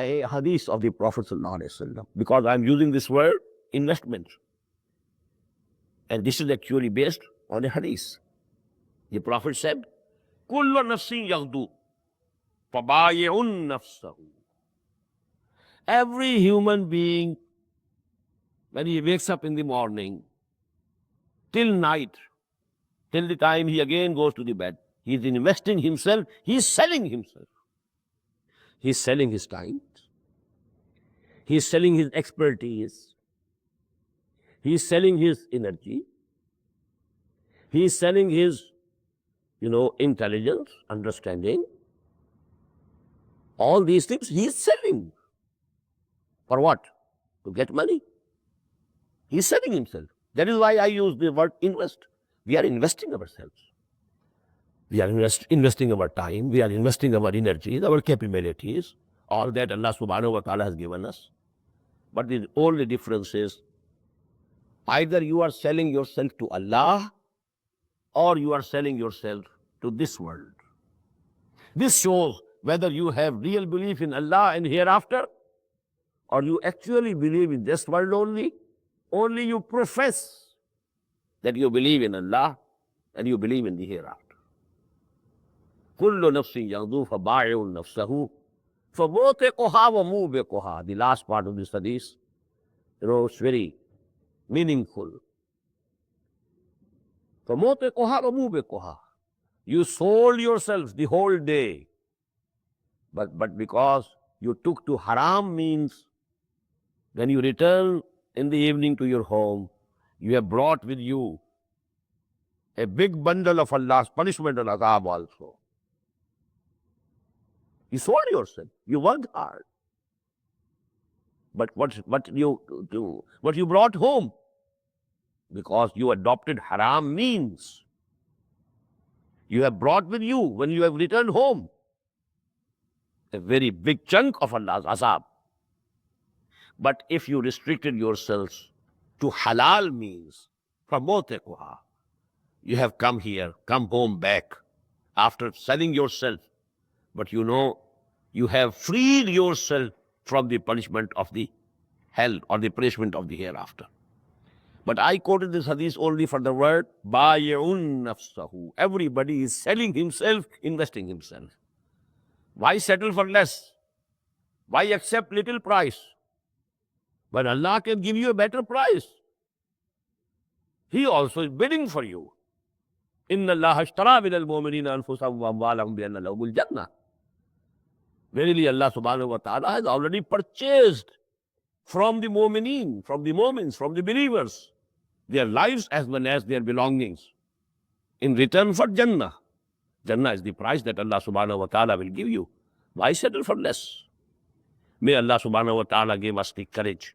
a hadith of the Prophet ﷺ, because I'm using this word investment. And this is actually based on a hadith. The Prophet said, Kullu nafsin yaghdu, fabayi'un nafsahu. Every human being, when he wakes up in the morning, till night, till the time he again goes to the bed, he is investing himself, he is selling himself. He is selling his time, he is selling his expertise, he is selling his energy, he is selling his, intelligence, understanding. All these things he is selling. For what? To get money. He is selling himself. That is why I use the word invest. We are investing ourselves. We are investing our time. We are investing our energies, our capabilities. All that Allah subhanahu wa ta'ala has given us. But the only difference is either you are selling yourself to Allah or you are selling yourself to this world. This shows whether you have real belief in Allah and hereafter, or you actually believe in this world only. Only you profess that you believe in Allah and you believe in the hereafter. Kullu nafsin yaghdu faba'i'un nafsahu famutiquha wa mubiquha. The last part of this hadith, it's very meaningful. Famutiquha wa mubiquha. You sold yourself the whole day, but because you took to haram means, when you return in the evening to your home, you have brought with you a big bundle of Allah's punishment and azab also. You sold yourself. You worked hard. But what you brought home, because you adopted haram means, you have brought with you when you have returned home a very big chunk of Allah's azab. But if you restricted yourselves to halal means, famutiquha, you have come here, come home back after selling yourself, but you have freed yourself from the punishment of the hell or the punishment of the hereafter. But I quoted this hadith only for the word bayi'un nafsahu. Everybody is selling himself, investing himself. Why settle for less? Why accept little price? But Allah can give you a better price. He also is bidding for you. Inna Allah ashtara min al-mu'minina anfusahum wa amwalahum bi anna lahumul jannah. Verily Allah subhanahu wa ta'ala has already purchased from the mu'mineen, from the mu'mins, from the believers, their lives as well as their belongings in return for Jannah. Jannah is the price that Allah subhanahu wa ta'ala will give you. Why settle for less? May Allah subhanahu wa ta'ala give us the courage